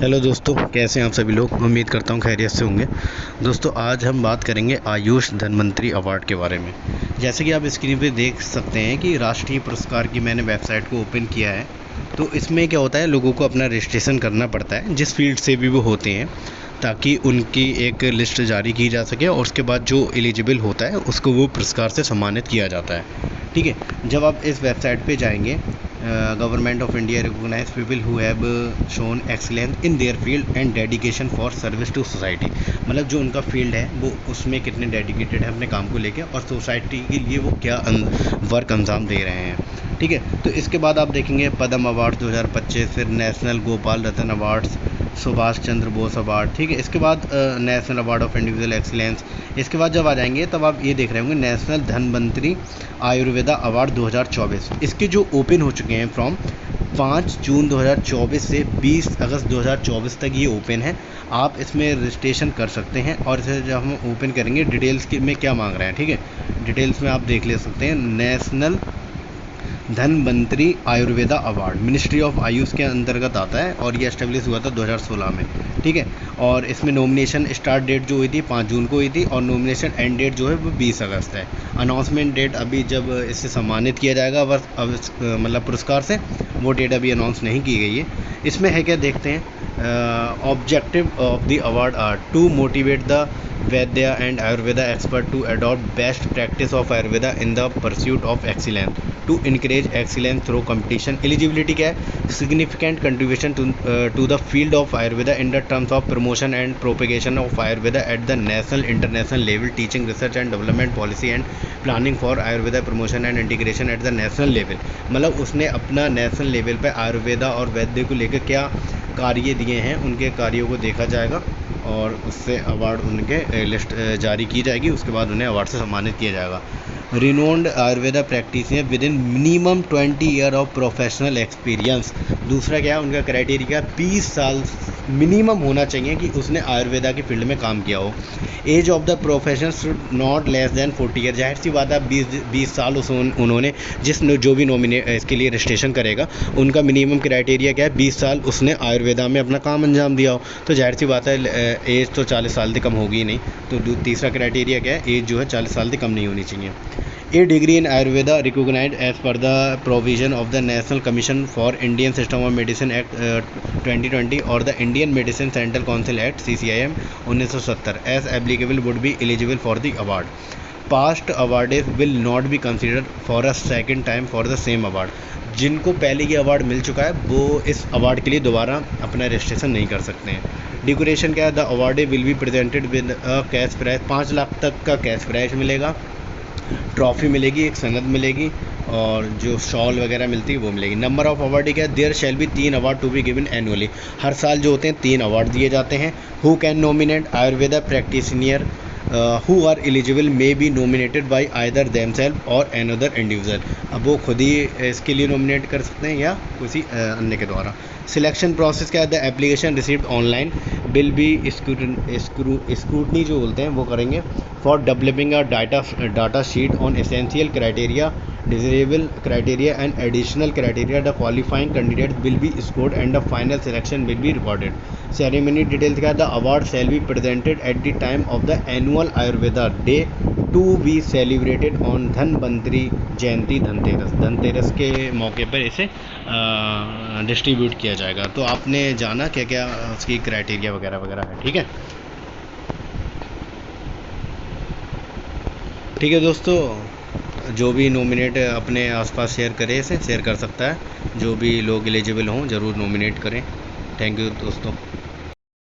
Hello दोस्तों, कैसे हैं आप सभी लोग। उम्मीद करता हूँ खैरियत से होंगे। दोस्तों, आज हम बात करेंगे आयुष धन्वंतरी अवार्ड के बारे में। जैसे कि आप स्क्रीन पे देख सकते हैं कि राष्ट्रीय पुरस्कार की मैंने वेबसाइट को ओपन किया है। तो इसमें क्या होता है, लोगों को अपना रजिस्ट्रेशन करना पड़ता है जिस फील्ड से भी वो होते हैं, ताकि उनकी एक लिस्ट जारी की जा सके और उसके बाद जो एलिजिबल होता है उसको वो पुरस्कार से सम्मानित किया जाता है। ठीक है, जब आप इस वेबसाइट पे जाएंगे, government of India recognise people who have shown excellence in their field and dedication for service to society. मतलब जो उनका फील्ड है वो उसमें कितने डेडिकेटेड है अपने काम को लेके और सोसाइटी के लिए वो क्या वर्क अंजाम दे रहे हैं। ठीक है, तो इसके बाद आप देखेंगे पद्म अवार्ड 2025, फिर नेशनल गोपाल रत्न अवार्ड्स, सुभाष चंद्र बोस अवार्ड। ठीक है, इसके बाद national award of individual excellence. इसके बाद जब आ जाएंगे तब आप ये देख रहे होंगे नेशनल धन्वंतरी आयुर्वेदा अवार्ड 2024। इसके जो ओपन हो चुके हैं फ्रॉम 5 जून 2024 से 20 अगस्त 2024 तक ये ओपन है। आप इसमें रजिस्ट्रेशन कर सकते हैं और इसे जब हम ओपन करेंगे डिटेल्स में क्या मांग रहे हैं। ठीक है, डिटेल्स में आप देख ले सकते हैं। National Dhanvantari Ayurveda award ministry of Ayush के अंतर्गत आता है और ये एस्टेब्लिश हुआ था 2016 में। ठीक है, और इसमें नॉमिनेशन स्टार्ट डेट जो हुई थी 5 जून को हुई थी और नॉमिनेशन एंड डेट जो है वो 20 अगस्त है। अनाउंसमेंट डेट अभी जब इसे सम्मानित किया जाएगा अब मतलब पुरस्कार से, वो डेट अभी अनाउंस नहीं की गई है। इसमें है क्या, देखते हैं। Objective of the award are to motivate the vaidya and Ayurveda expert to adopt best practice of Ayurveda in the pursuit of excellence, to encourage excellence through competition. Eligibility क्या है, significant contribution to the field of Ayurveda in the terms of promotion and propagation of Ayurveda at the national international level, teaching research and development policy and planning for Ayurveda promotion and integration at the national level. मतलब उसने अपना national level पर आयुर्वेदा और वैद्य को लेकर क्या कार्य दिए हैं, उनके कार्यों को देखा जाएगा और उससे अवार्ड उनके लिस्ट जारी की जाएगी। उसके बाद उन्हें अवार्ड से सम्मानित किया जाएगा। Renowned Ayurveda practitioner with in minimum 20 year of professional experience. दूसरा क्या है, उनका क्राइटेरिया 20 साल मिनिमम होना चाहिए कि उसने आयुर्वेदा की फील्ड में काम किया हो। Age of the profession should not less than 40 year. जाहिर सी बात है, 20 साल उन्होंने जो भी नॉमिनेट इसके लिए रजिस्ट्रेशन करेगा उनका मिनिमम क्राइटेरिया क्या है, 20 साल उसने आयुर्वेदा में अपना काम अंजाम दिया हो। तो जाहिर सी बात है एज तो 40 साल से कम होगी ही नहीं। तो तीसरा क्राइटेरिया क्या है, एज जो है 40 साल से कम नहीं होनी चाहिए। A degree in Ayurveda recognized as per the provision of the National Commission for Indian System of Medicine Act 2020 or the Indian Medicine Central Council Act CCIM 1970 as applicable would be eligible for the award. Past awardees will not be considered for a second time for the same award. जिनको पहले ये award मिल चुका है वो इस award के लिए दोबारा अपना रजिस्ट्रेशन नहीं कर सकते हैं। डेकोरेशन क्या है, the awardee will be presented with a cash prize, 5 lakh तक का कैश प्राइज मिलेगा, ट्रॉफ़ी मिलेगी, एक सनद मिलेगी और जो शॉल वगैरह मिलती है वो मिलेगी। नंबर ऑफ अवार्ड क्या है, there shall be 3 award to be given annually. हर साल जो होते हैं 3 अवार्ड दिए जाते हैं। Who can nominate Ayurveda practitioner who are eligible may be nominated by either themselves or another individual. अब वो खुद ही इसके लिए नॉमिनेट कर सकते हैं या किसी अन्य के द्वारा। सिलेक्शन प्रोसेस क्या है, the application received online will be scrutiny जो बोलते हैं वो करेंगे for developing a data sheet on essential criteria, desirable criteria and additional criteria. The qualifying candidate will be scored and the final selection will be recorded. Ceremony details क्या है, the award shall be presented at the time of the annual Ayurveda day to be celebrated on Dhanvantari Jayanti, Dhanteras के मौके पर इसे distribute किया जाएगा। तो आपने जाना क्या क्या उसकी क्राइटेरिया वगैरह वगैरह है। ठीक है दोस्तों, जो भी नॉमिनेट अपने आसपास शेयर करे, इसे शेयर कर सकता है। जो भी लोग एलिजिबल हों ज़रूर नॉमिनेट करें। थैंक यू दोस्तों।